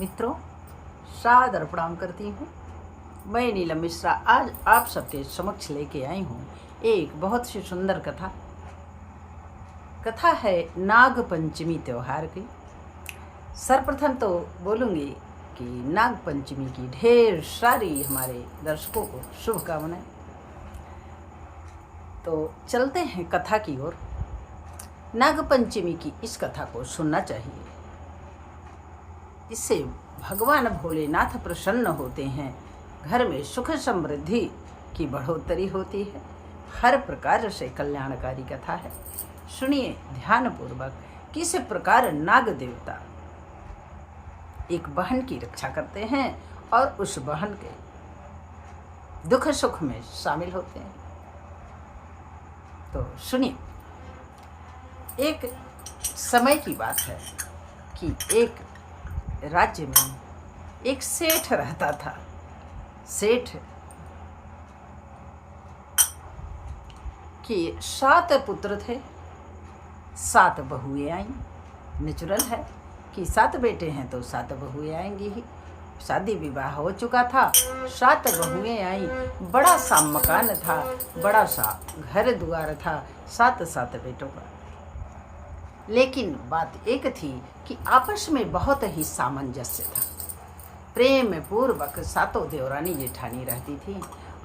मित्रों, सादर प्रणाम करती हूँ। मैं नीलम मिश्रा आज आप सबके समक्ष लेके आई हूँ एक बहुत सी सुंदर कथा है नाग पंचमी त्योहार की। सर्वप्रथम तो बोलूँगी कि नाग पंचमी की ढेर सारी हमारे दर्शकों को शुभकामनाएं। तो चलते हैं कथा की ओर। नाग पंचमी की इस कथा को सुनना चाहिए, इससे भगवान भोलेनाथ प्रसन्न होते हैं, घर में सुख समृद्धि की बढ़ोतरी होती है। हर प्रकार से कल्याणकारी कथा है। सुनिए ध्यानपूर्वक किस प्रकार नाग देवता एक बहन की रक्षा करते हैं और उस बहन के दुख सुख में शामिल होते हैं। तो सुनिए, एक समय की बात है कि एक राज्य में एक सेठ रहता था। सेठ के 7 पुत्र थे, 7 बहुएं आईं। नेचुरल है कि 7 बेटे हैं तो 7 बहुएं आएंगी ही। शादी विवाह हो चुका था, 7 बहुएं आईं। बड़ा सा मकान था, बड़ा सा घर द्वार था, 7 बेटों का। लेकिन बात एक थी कि आपस में बहुत ही सामंजस्य था। प्रेम पूर्वक 7 देवरानी जेठानी रहती थी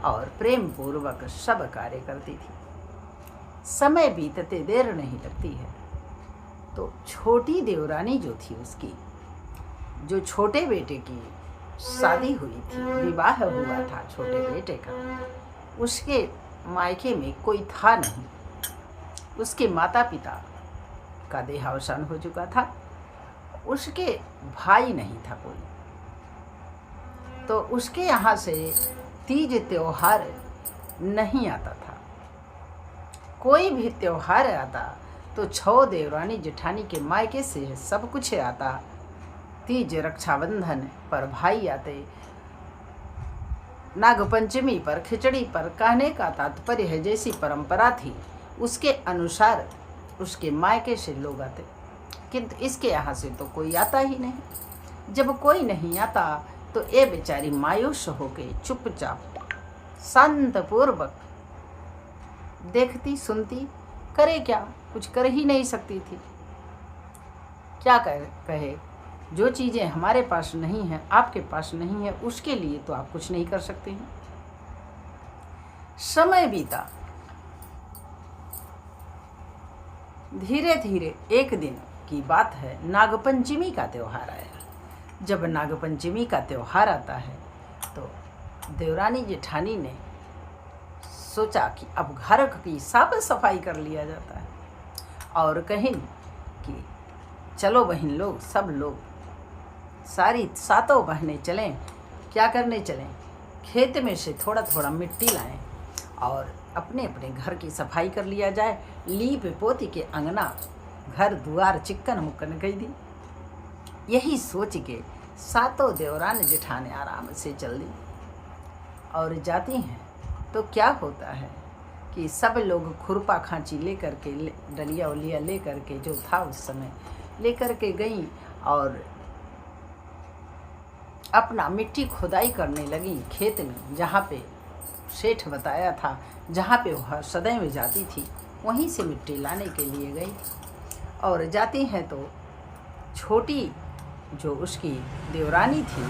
और प्रेम पूर्वक सब कार्य करती थी। समय बीतते देर नहीं लगती है तो छोटी देवरानी जो थी, उसकी जो छोटे बेटे की शादी हुई थी, विवाह हुआ था छोटे बेटे का, उसके मायके में कोई था नहीं। उसके माता पिता का देहावसान हो चुका था, उसके भाई नहीं था कोई। तो उसके यहाँ से तीज त्योहार नहीं आता था। कोई भी त्योहार आता तो 6 देवरानी जेठानी के मायके से सब कुछ आता। तीज, रक्षाबंधन पर भाई आते, नागपंचमी पर खिचड़ी पर। कहने का तात्पर्य है जैसी परंपरा थी उसके अनुसार उसके मायके से लोग आते, किंतु इसके यहाँ से तो कोई आता ही नहीं। जब कोई नहीं आता तो ये बेचारी मायूस होके चुपचाप शांतपूर्वक देखती सुनती, करे क्या, कुछ कर ही नहीं सकती थी। क्या कहे, जो चीज़ें हमारे पास नहीं हैं, आपके पास नहीं है, उसके लिए तो आप कुछ नहीं कर सकते हैं। समय बीता, धीरे धीरे एक दिन की बात है, नागपंचमी का त्यौहार आया। जब नागपंचमी का त्यौहार आता है तो देवरानी जेठानी ने सोचा कि अब घर की साफ सफाई कर लिया जाता है और कहीं कि चलो बहन लोग, सब लोग, सारी 7 बहनें चलें। क्या करने चलें? खेत में से थोड़ा थोड़ा मिट्टी लाएं और अपने अपने घर की सफाई कर लिया जाए। लीप पोती के अंगना, घर द्वार चिक्कन मुक्कन कर दी। यही सोच के 7 देवरान जेठाने आराम से चल दी और जाती हैं तो क्या होता है कि सब लोग खुरपा खांची लेकर के, डलिया उलिया लेकर के, जो था उस समय लेकर के गई और अपना मिट्टी खुदाई करने लगी खेत में। जहाँ पे सेठ बताया था, जहाँ पे वह सदैव जाती थी, वहीं से मिट्टी लाने के लिए गई। और जाती हैं तो छोटी जो उसकी देवरानी थी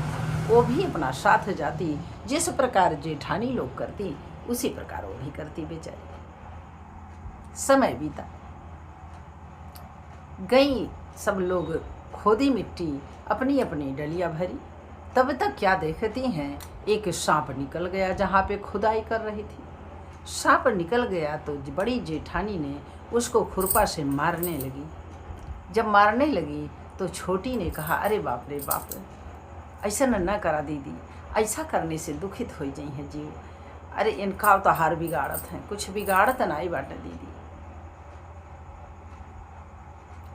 वो भी अपना साथ जाती। जिस प्रकार जेठानी लोग करती उसी प्रकार वो भी करती बेचारी। समय बीता, गई, सब लोग खोदी मिट्टी, अपनी अपनी डलिया भरी। तब तक क्या देखती हैं, एक सांप निकल गया जहाँ पे खुदाई कर रही थी। सांप निकल गया तो बड़ी जेठानी ने उसको खुरपा से मारने लगी। जब मारने लगी तो छोटी ने कहा, अरे बाप रे बाप, ऐसा न करा दीदी, ऐसा करने से दुखित हो जाई है जीव। अरे इनका तो हार बिगाड़त है, कुछ बिगाड़त नहीं बाटे दीदी।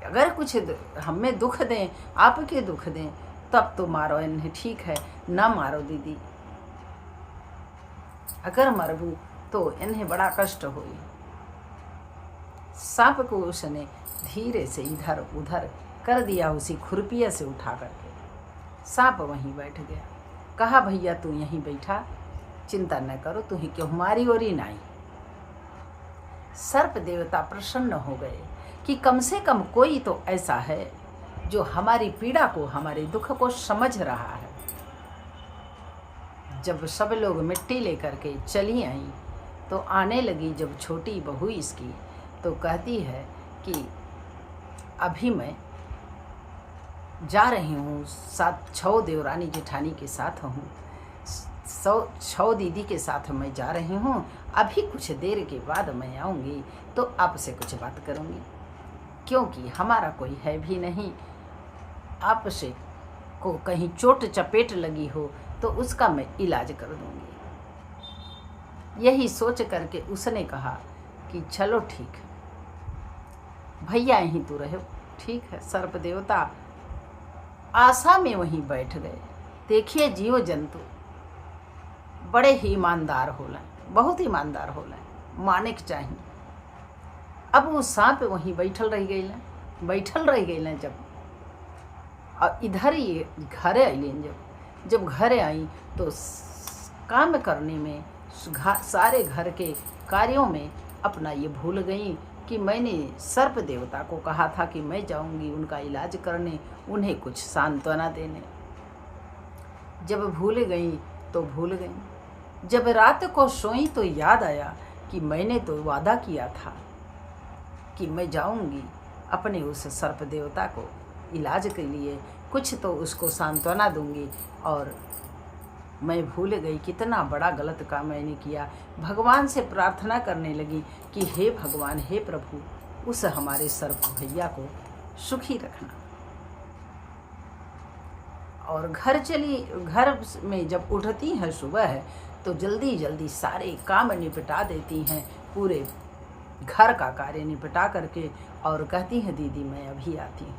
अगर कुछ हमें दुख दें, आपके दुख दें, तब तो मारो इन्हें, ठीक है, ना मारो दीदी। अगर मरबू तो इन्हें बड़ा कष्ट होई। सांप को उसने धीरे से इधर उधर कर दिया, उसी खुरपिया से उठा करके। सांप वहीं बैठ गया। कहा भैया तू यहीं बैठा, चिंता न करो, तू ही क्यों हमारी ओरी नाई। सर्प देवता प्रसन्न हो गए कि कम से कम कोई तो ऐसा है जो हमारी पीड़ा को, हमारे दुख को समझ रहा है। जब सब लोग मिट्टी लेकर के चली आई तो आने लगी जब छोटी बहू इसकी, तो कहती है कि अभी मैं जा रही हूँ, 6 देवरानी जेठानी के साथ हूँ, 6 दीदी के साथ मैं जा रही हूँ, अभी कुछ देर के बाद मैं आऊँगी तो आपसे कुछ बात करूँगी, क्योंकि हमारा कोई है भी नहीं, आपसे को कहीं चोट चपेट लगी हो तो उसका मैं इलाज कर दूँगी। यही सोच करके उसने कहा कि चलो ठीक है भैया, यहीं तू रहो, ठीक है। सर्प देवता आशा में वहीं बैठ गए। देखिए जीव जंतु बड़े ही ईमानदार होला, बहुत ईमानदार होला, माने के चाहिए। अब वो सांप वहीं बैठल रह गई, जब और इधर ही घरे आई, जब घरे आई तो काम करने में, सारे घर के कार्यों में अपना ये भूल गई कि मैंने सर्प देवता को कहा था कि मैं जाऊंगी उनका इलाज करने, उन्हें कुछ सांत्वना देने। जब भूल गई तो भूल गई। जब रात को सोई तो याद आया कि मैंने तो वादा किया था कि मैं जाऊंगी अपने उस सर्प देवता को इलाज के लिए, कुछ तो उसको सांत्वना दूंगी, और मैं भूल गई। कितना बड़ा गलत काम मैंने किया। भगवान से प्रार्थना करने लगी कि हे भगवान, हे प्रभु, उस हमारे सर्प भैया को सुखी रखना। और घर में जब उठती हैं सुबह तो जल्दी जल्दी सारे काम निपटा देती हैं, पूरे घर का कार्य निपटा करके, और कहती हैं दीदी मैं अभी आती हूँ।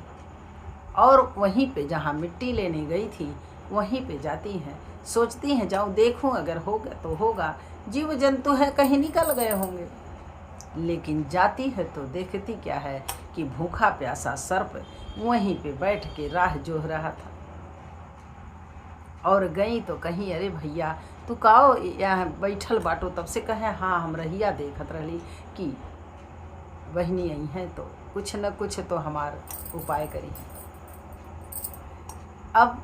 और वहीं पे जहाँ मिट्टी लेने गई थी वहीं पे जाती हैं, सोचती हैं जाऊँ देखूँ, अगर होगा तो होगा, जीव जंतु है कहीं निकल गए होंगे। लेकिन जाती है तो देखती क्या है कि भूखा प्यासा सर्प वहीं पे बैठ के राह जोह रहा था। और गई तो कहीं अरे भैया तू काओ यहाँ बैठल बाटो, तब से कहे हाँ हम रहिया देखत रही कि बहनी आई हैं तो कुछ न कुछ तो हमार उपाय करी। अब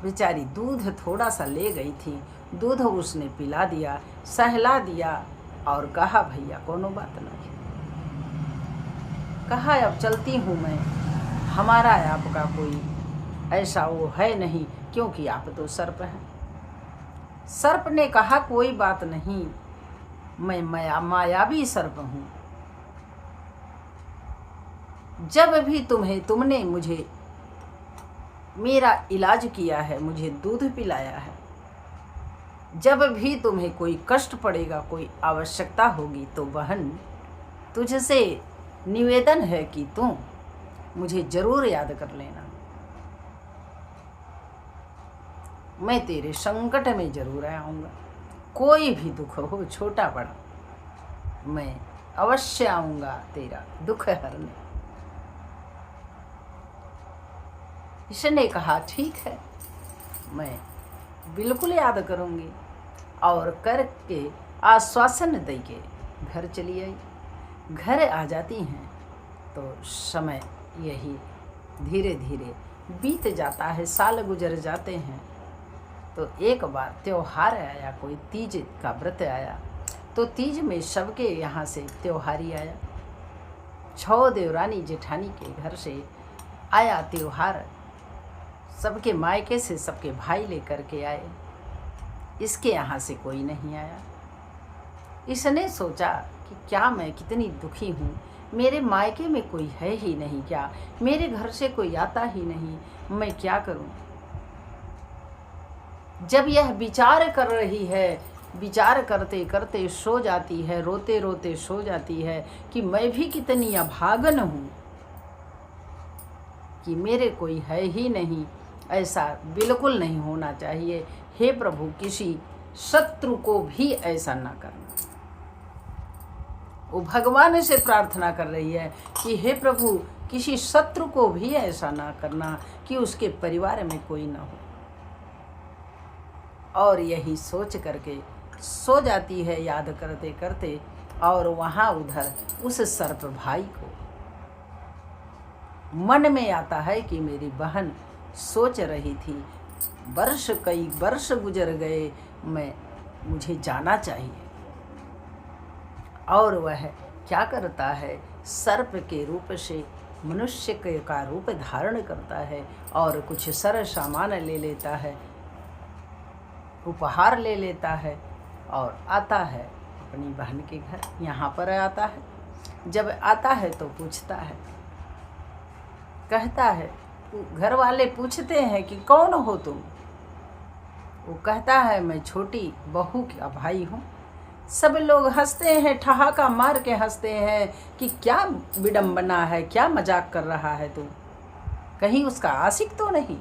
बेचारी दूध थोड़ा सा ले गई थी, दूध उसने पिला दिया, सहला दिया और कहा भैया कोनो बात नहीं, कहा अब चलती हूँ मैं, हमारा आपका कोई ऐसा वो है नहीं, क्योंकि आप तो सर्प हैं। सर्प ने कहा कोई बात नहीं, मैं मायावी सर्प हूँ, जब भी तुमने मुझे मेरा इलाज किया है, मुझे दूध पिलाया है, जब भी तुम्हें कोई कष्ट पड़ेगा, कोई आवश्यकता होगी तो बहन तुझसे निवेदन है कि तुम मुझे जरूर याद कर लेना, मैं तेरे संकट में जरूर आऊँगा, कोई भी दुख हो छोटा बड़ा, मैं अवश्य आऊँगा तेरा दुख हरने। इसने कहा ठीक है, मैं बिल्कुल याद करूँगी, और करके आश्वासन दे के घर चली आई। घर आ जाती हैं तो समय यही धीरे धीरे बीत जाता है, साल गुजर जाते हैं। तो एक बार त्योहार आया, कोई तीज का व्रत आया, तो तीज में सबके यहाँ से त्योहारी आया, 6 देवरानी जेठानी के घर से आया त्योहार, सबके मायके से सबके भाई लेकर के आए, इसके यहाँ से कोई नहीं आया। इसने सोचा कि क्या मैं कितनी दुखी हूँ, मेरे मायके में कोई है ही नहीं क्या, मेरे घर से कोई आता ही नहीं, मैं क्या करूँ। जब यह विचार कर रही है, विचार करते करते सो जाती है, रोते रोते सो जाती है कि मैं भी कितनी अभागन हूँ कि मेरे कोई है ही नहीं, ऐसा बिल्कुल नहीं होना चाहिए। हे प्रभु, किसी शत्रु को भी ऐसा ना करना। वो भगवान से प्रार्थना कर रही है कि हे प्रभु, किसी शत्रु को भी ऐसा ना करना कि उसके परिवार में कोई ना हो। और यही सोच करके सो जाती है याद करते करते। और वहाँ उधर उस सर्प भाई को मन में आता है कि मेरी बहन सोच रही थी, कई वर्ष गुजर गए, मुझे जाना चाहिए। और वह क्या करता है, सर्प के रूप से मनुष्य का रूप धारण करता है और कुछ सर सामान ले लेता है, उपहार ले लेता है और आता है अपनी बहन के घर। यहाँ पर आता है। जब आता है तो पूछता है, कहता है, घर वाले पूछते हैं कि कौन हो तुम? वो कहता है, मैं छोटी बहू का भाई हूँ। सब लोग हंसते हैं, ठहाका मार के हंसते हैं कि क्या विडंबना है, क्या मजाक कर रहा है तू? कहीं उसका आशिक तो नहीं?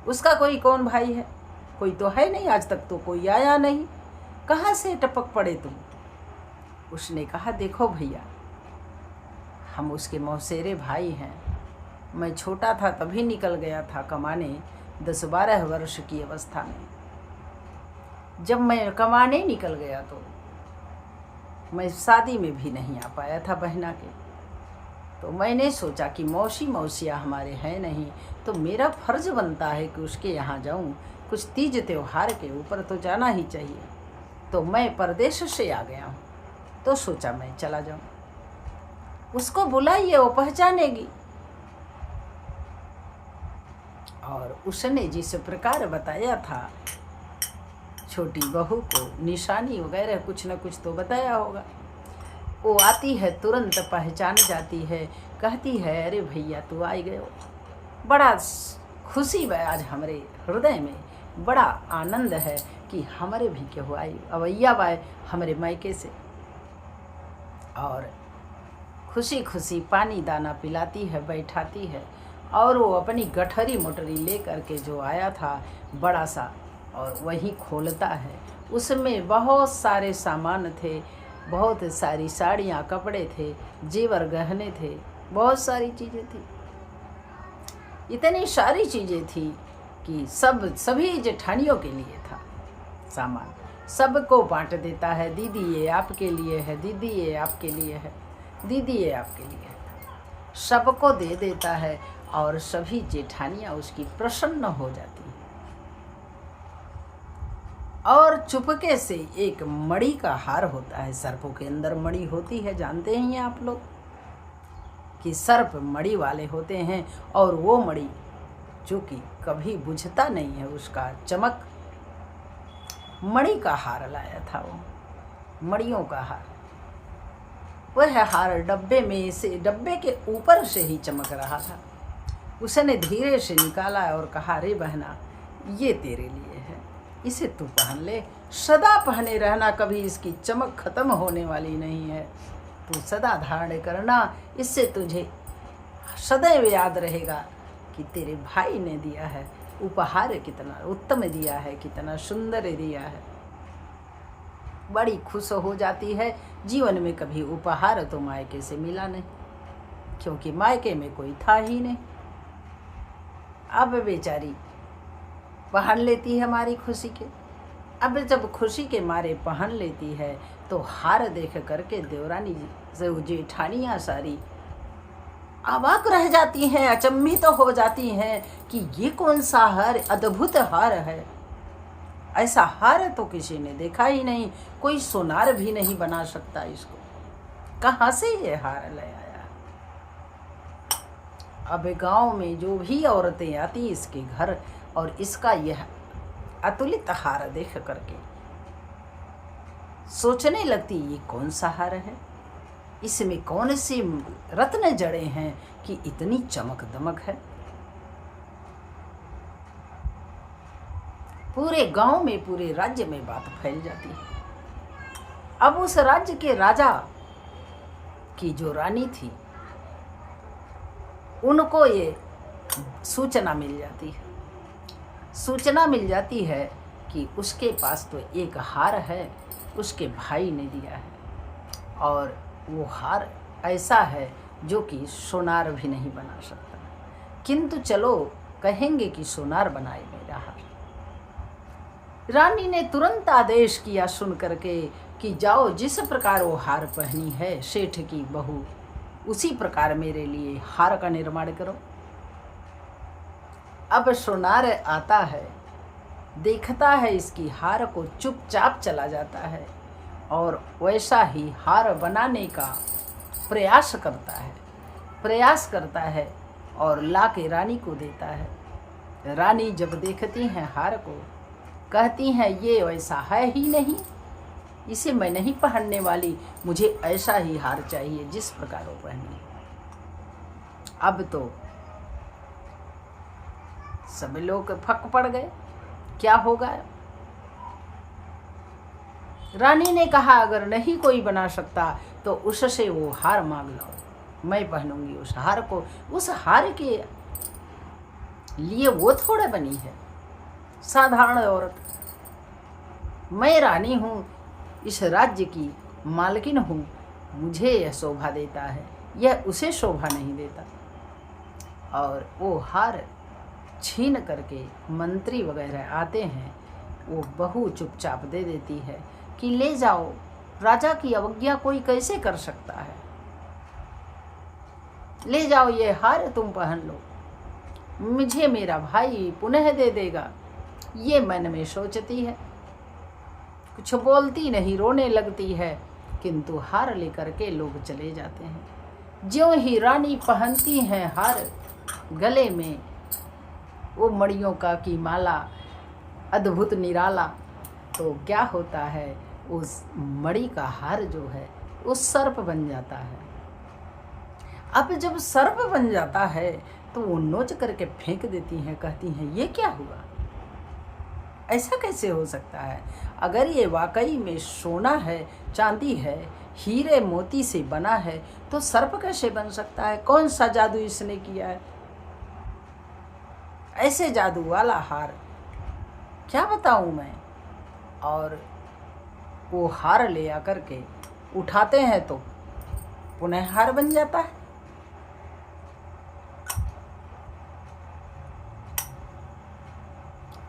उसका कोई कौन भाई है? कोई तो है नहीं, आज तक तो कोई आया नहीं, कहाँ से टपक पड़े तुम? उसने कहा, देखो भैया, हम उसके मौसेरे भाई हैं। मैं छोटा था तभी निकल गया था कमाने, 10-12 वर्ष की अवस्था में। जब मैं कमाने निकल गया तो मैं शादी में भी नहीं आ पाया था बहना के। तो मैंने सोचा कि मौसियाँ हमारे हैं नहीं, तो मेरा फर्ज बनता है कि उसके यहाँ जाऊँ। कुछ तीज त्योहार के ऊपर तो जाना ही चाहिए। तो मैं परदेश से आ गया हूँ, तो सोचा मैं चला जाऊँ। उसको बुलाइए, वो पहचानेगी। और उसने जिस प्रकार बताया था छोटी बहू को, निशानी वगैरह कुछ न कुछ तो बताया होगा। वो आती है, तुरंत पहचान जाती है, कहती है, अरे भैया तू आ गए हो। बड़ा खुशी है आज हमारे हृदय में, बड़ा आनंद है कि हमारे भी केहू आई अवैया बाय हमारे मायके से। और खुशी खुशी पानी दाना पिलाती है, बैठाती है। और वो अपनी गठरी मोटरी ले करके जो आया था बड़ा सा, और वही खोलता है। उसमें बहुत सारे सामान थे, बहुत सारी साड़ियाँ, कपड़े थे, जेवर गहने थे, बहुत सारी चीज़ें थी। इतनी सारी चीज़ें थी कि सभी जेठानियों के लिए था सामान। सबको बांट देता है, दीदी ये आपके लिए है, दीदी ये आपके लिए है, दीदी ये आपके लिए है। सबको दे देता है और सभी जेठानियाँ उसकी प्रसन्न हो जाती हैं। और चुपके से एक मणि का हार होता है। सर्पों के अंदर मणि होती है, जानते ही हैं आप लोग कि सर्प मणि वाले होते हैं। और वो मणि जो कि कभी बुझता नहीं है, उसका चमक, मणि का हार लाया था वो, मणियों का हार। वह हार डब्बे में से, डब्बे के ऊपर से ही चमक रहा था। उसने धीरे से निकाला और कहा, रे बहना, ये तेरे लिए है, इसे तू पहन ले, सदा पहने रहना, कभी इसकी चमक खत्म होने वाली नहीं है। तू सदा धारण करना, इससे तुझे सदैव याद रहेगा कि तेरे भाई ने दिया है उपहार, कितना उत्तम दिया है, कितना सुंदर दिया है। बड़ी खुश हो जाती है। जीवन में कभी उपहार तो मायके से मिला नहीं, क्योंकि मायके में कोई था ही नहीं। अब बेचारी पहन लेती है हमारी खुशी के। अब जब खुशी के मारे पहन लेती है तो हार देख करके देवरानी से जेठानियाँ सारी अवाक रह जाती हैं, अचंभित तो हो जाती हैं कि ये कौन सा हार, अद्भुत हार है। ऐसा हार तो किसी ने देखा ही नहीं, कोई सोनार भी नहीं बना सकता इसको, कहाँ से ये हार ले आया। अब गांव में जो भी औरतें आती इसके घर और इसका यह अतुलित हार देख करके सोचने लगती, ये कौन सा हार है, इसमें कौन सी रत्न जड़े हैं कि इतनी चमक दमक है। पूरे गांव में, पूरे राज्य में बात फैल जाती है। अब उस राज्य के राजा की जो रानी थी, उनको ये सूचना मिल जाती है। सूचना मिल जाती है कि उसके पास तो एक हार है, उसके भाई ने दिया है, और वो हार ऐसा है जो कि सोनार भी नहीं बना सकता, किंतु चलो कहेंगे कि सोनार बनाए मेरा हार। रानी ने तुरंत आदेश किया सुन करके कि जाओ, जिस प्रकार वो हार पहनी है सेठ की बहू, उसी प्रकार मेरे लिए हार का निर्माण करो। अब सोनार आता है, देखता है इसकी हार को, चुपचाप चला जाता है और वैसा ही हार बनाने का प्रयास करता है और ला के रानी को देता है। रानी जब देखती हैं हार को, कहती हैं ये वैसा है ही नहीं, इसे मैं नहीं पहनने वाली, मुझे ऐसा ही हार चाहिए जिस प्रकार वो पहनी। अब तो सब लोग फक पड़ गए, क्या होगा। रानी ने कहा अगर नहीं कोई बना सकता तो उससे वो हार मांग लो, मैं पहनूंगी उस हार को। उस हार के लिए वो थोड़ा बनी है, साधारण औरत। मैं रानी हूँ, इस राज्य की मालकिन हूँ, मुझे यह शोभा देता है, यह उसे शोभा नहीं देता। और वो हार छीन करके मंत्री वगैरह आते हैं, वो बहू चुपचाप दे देती है कि ले जाओ, राजा की अवज्ञा कोई कैसे कर सकता है, ले जाओ ये हार तुम पहन लो, मुझे मेरा भाई पुनः दे देगा। ये मन में सोचती है, कुछ बोलती नहीं, रोने लगती है, किंतु हार लेकर के लोग चले जाते हैं। ज्यों ही रानी पहनती हैं हार, गले में वो मणियों का की माला, अद्भुत निराला, तो क्या होता है, उस मणि का हार जो है वो सर्प बन जाता है। अब जब सर्प बन जाता है तो वो नोच करके फेंक देती हैं, कहती हैं ये क्या हुआ, ऐसा कैसे हो सकता है। अगर ये वाकई में सोना है, चांदी है, हीरे मोती से बना है तो सर्प कैसे बन सकता है, कौन सा जादू इसने किया है। ऐसे जादू वाला हार क्या बताऊं मैं। और वो हार ले आकर के उठाते हैं तो पुनः हार बन जाता है।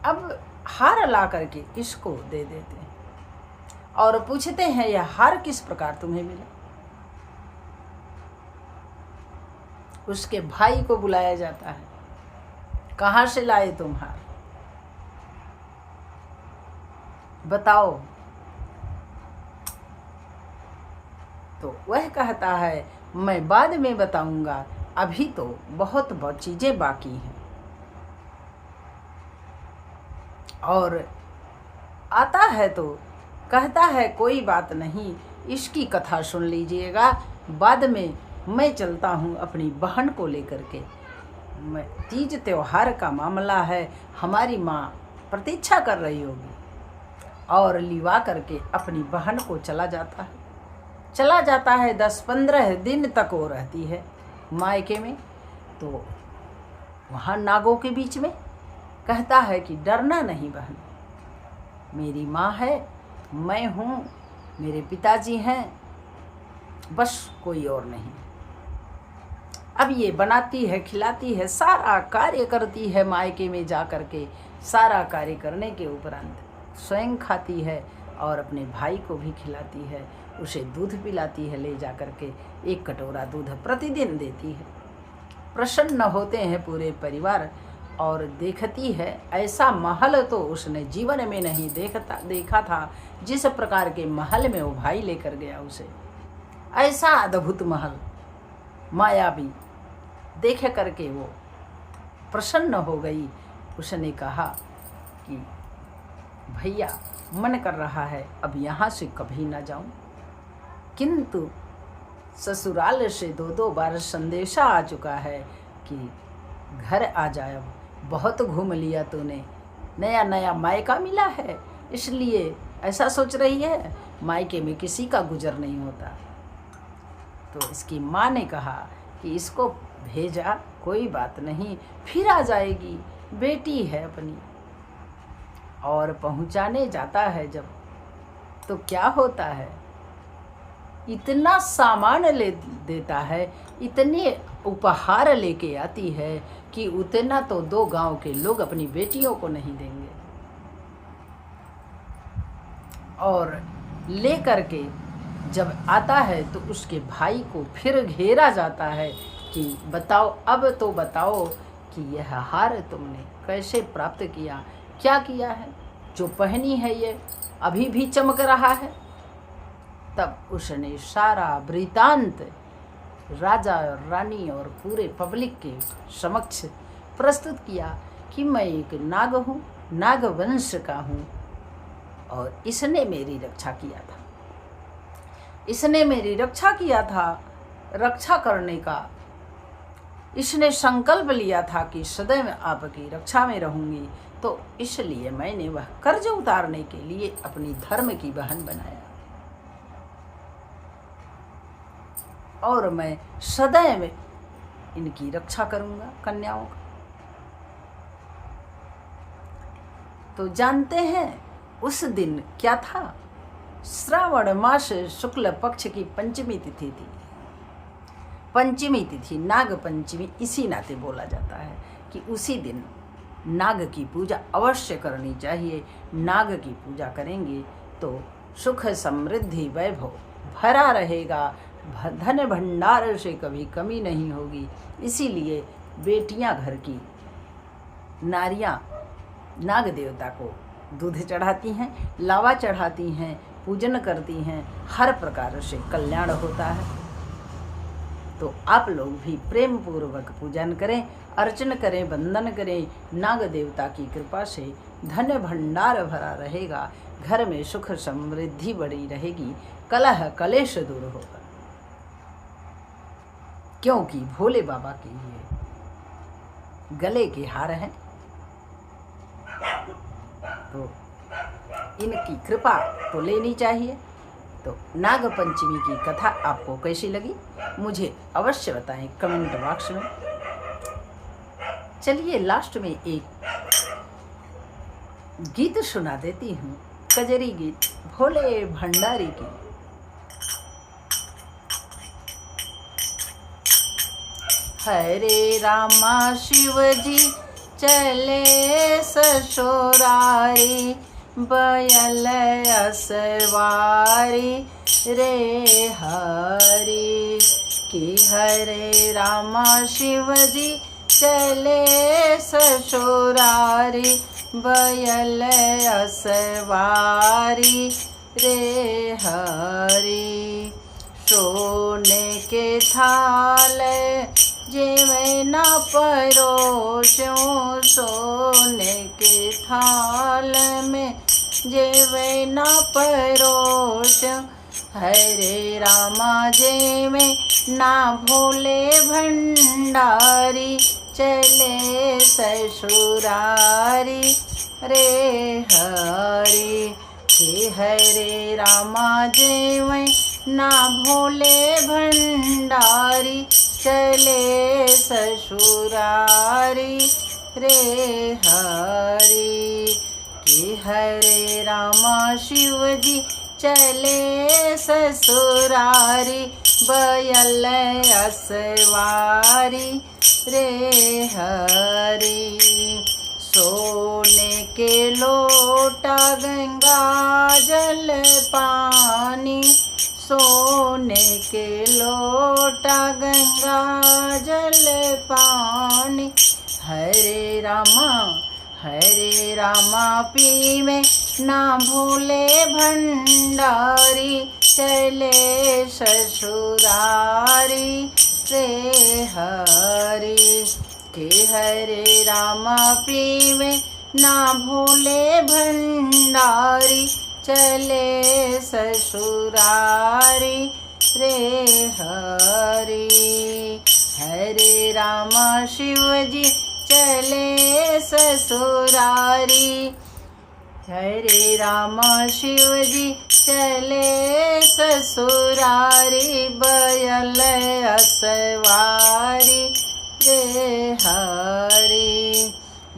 अब हार ला करके इसको दे देते हैं और पूछते हैं यह हार किस प्रकार तुम्हें मिला। उसके भाई को बुलाया जाता है, कहाँ से लाए तुम हार, बताओ। तो वह कहता है मैं बाद में बताऊंगा, अभी तो बहुत बहुत चीजें बाकी हैं। और आता है तो कहता है कोई बात नहीं, इसकी कथा सुन लीजिएगा, बाद में मैं चलता हूँ अपनी बहन को लेकर के। मैं तीज त्योहार का मामला है, हमारी माँ प्रतीक्षा कर रही होगी। और लिवा करके अपनी बहन को चला जाता है। 10-15 दिन तक वो रहती है मायके में। तो वहाँ नागों के बीच में कहता है कि डरना नहीं बहन, मेरी माँ है, मैं हूँ, मेरे पिताजी हैं, बस कोई और नहीं। अब ये बनाती है, खिलाती है, सारा कार्य करती है मायके में जा कर के। सारा कार्य करने के उपरांत स्वयं खाती है और अपने भाई को भी खिलाती है, उसे दूध पिलाती है, ले जा कर के 1 कटोरा दूध प्रतिदिन देती है। प्रसन्न होते हैं पूरे परिवार। और देखती है ऐसा महल तो उसने जीवन में नहीं देखा था, जिस प्रकार के महल में वो भाई लेकर गया उसे। ऐसा अद्भुत महल मायावी देख करके वो प्रसन्न हो गई। उसने कहा कि भैया मन कर रहा है अब यहाँ से कभी ना जाऊं, किंतु ससुराल से 2-2 बार संदेशा आ चुका है कि घर आ जाए, अब बहुत घूम लिया तूने, नया नया मायका मिला है, इसलिए ऐसा सोच रही है, मायके में किसी का गुजर नहीं होता। तो इसकी माँ ने कहा कि इसको भेजा, कोई बात नहीं, फिर आ जाएगी, बेटी है अपनी। और पहुँचाने जाता है जब, तो क्या होता है, इतना सामान ले देता है, इतने उपहार लेके आती है कि उतना तो 2 गांव के लोग अपनी बेटियों को नहीं देंगे। और ले करके जब आता है तो उसके भाई को फिर घेरा जाता है कि बताओ, अब तो बताओ कि यह हार तुमने कैसे प्राप्त किया, क्या किया है, जो पहनी है ये अभी भी चमक रहा है। तब उसने सारा वृतांत राजा और रानी और पूरे पब्लिक के समक्ष प्रस्तुत किया कि मैं एक नाग हूँ, नाग वंश का हूँ, और इसने मेरी रक्षा किया था, इसने मेरी रक्षा किया था। रक्षा करने का इसने संकल्प लिया था कि सदैव आपकी रक्षा में रहूंगी, तो इसलिए मैंने वह कर्ज उतारने के लिए अपनी धर्म की बहन बनाया, और मैं सदैव इनकी रक्षा करूंगा, कन्याओं का। तो जानते हैं उस दिन क्या था? श्रावण मास शुक्ल पक्ष की पंचमी तिथि थी। पंचमी तिथि नाग पंचमी इसी नाते बोला जाता है कि उसी दिन नाग की पूजा अवश्य करनी चाहिए। नाग की पूजा करेंगे तो सुख समृद्धि वैभव भरा रहेगा, धन भंडार से कभी कमी नहीं होगी। इसीलिए बेटियां घर की नारियां नाग देवता को दूध चढ़ाती हैं, लावा चढ़ाती हैं, पूजन करती हैं, हर प्रकार से कल्याण होता है। तो आप लोग भी प्रेम पूर्वक पूजन करें, अर्चन करें, वंदन करें। नाग देवता की कृपा से धन भंडार भरा रहेगा, घर में सुख समृद्धि बढ़ी रहेगी, कलह कलेश दूर होगा, क्योंकि भोले बाबा के ये गले के हार हैं। तो इनकी कृपा तो लेनी चाहिए। तो नाग पंचमी की कथा आपको कैसी लगी मुझे अवश्य बताएं कमेंट बॉक्स में। चलिए लास्ट में एक गीत सुना देती हूँ, कजरी गीत भोले भंडारी की। हरे रामा शिव जी चले ससुरारी, बयल असवारी रे हरि कि हरे रामा शिव जी चले ससुरारी, बयल असवारी रे हरि। सोने के थाल जिमें न परोसूं, सोने के थाल में जिमें न परोसूं, हरे रामा जी में ना भोले भंडारी, चले ससुरारी रे हरि कि हरे रामा जी में ना भोले भंडारी, चले ससुरारी रे हरि कि हरे रामा शिव जी चले ससुरारी, बयल असवारी रे हरि। सोने के लोटा गंगा जल पानी, सोने के लोटा गंगा जल पानी, हरे रामा पीवे ना भूले भंडारी, चले ससुरारी रे हरि कि हरे रामा पीवे ना भूले भंडारी, चले ससुरारी रे हरि। हरे रामा शिव जी चले ससुरारी, हरे रामा शिव जी चले ससुरारी, बयल असवारी रे हरि।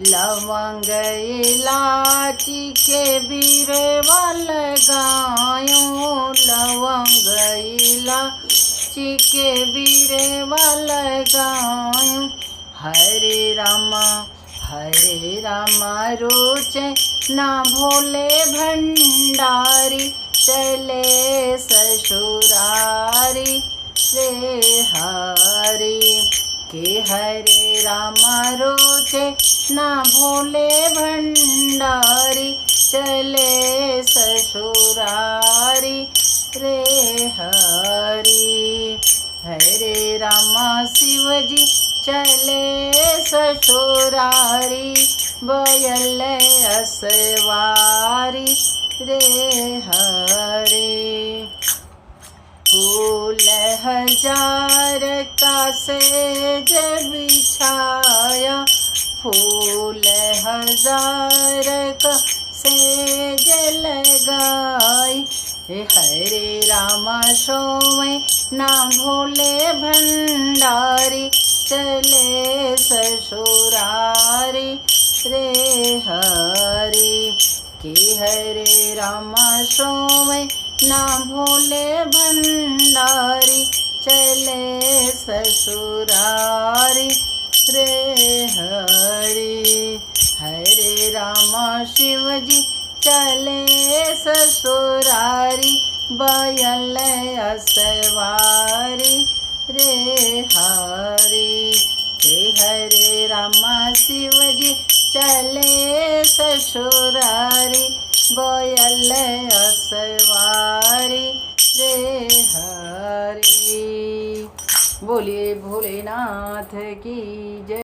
लवंग इलाची के बीरवा लगायो, लवंग इलाची के बीरवा लगायो। हरे रामा रोचे ना भोले भंडारी, चले ससुरारी रे हरी। के हरे रामा रोचे ना भोले भंडारी, चले ससुरारी रे हरी। हरे रामा शिवजी चले ससुरारी, बयल असवारी रे हरी। फूल 1000 का सेज बिछाया, फूल 1000 का सेज लगाई। हरे रामा सोवे ना भोले भंडारी, चले ससुरारी रे हरी। कि हरे रामा सोवे ना भोले भंडारी, चले ससुरारी रे हरी। हरे रामा शिवजी चले ससुरारी, बयल असवारी रे हरी। हे हरे रामा शिवजी चले ससुरारी, बयल असवारी रे हरी। बोलिए भोलेनाथ की जय।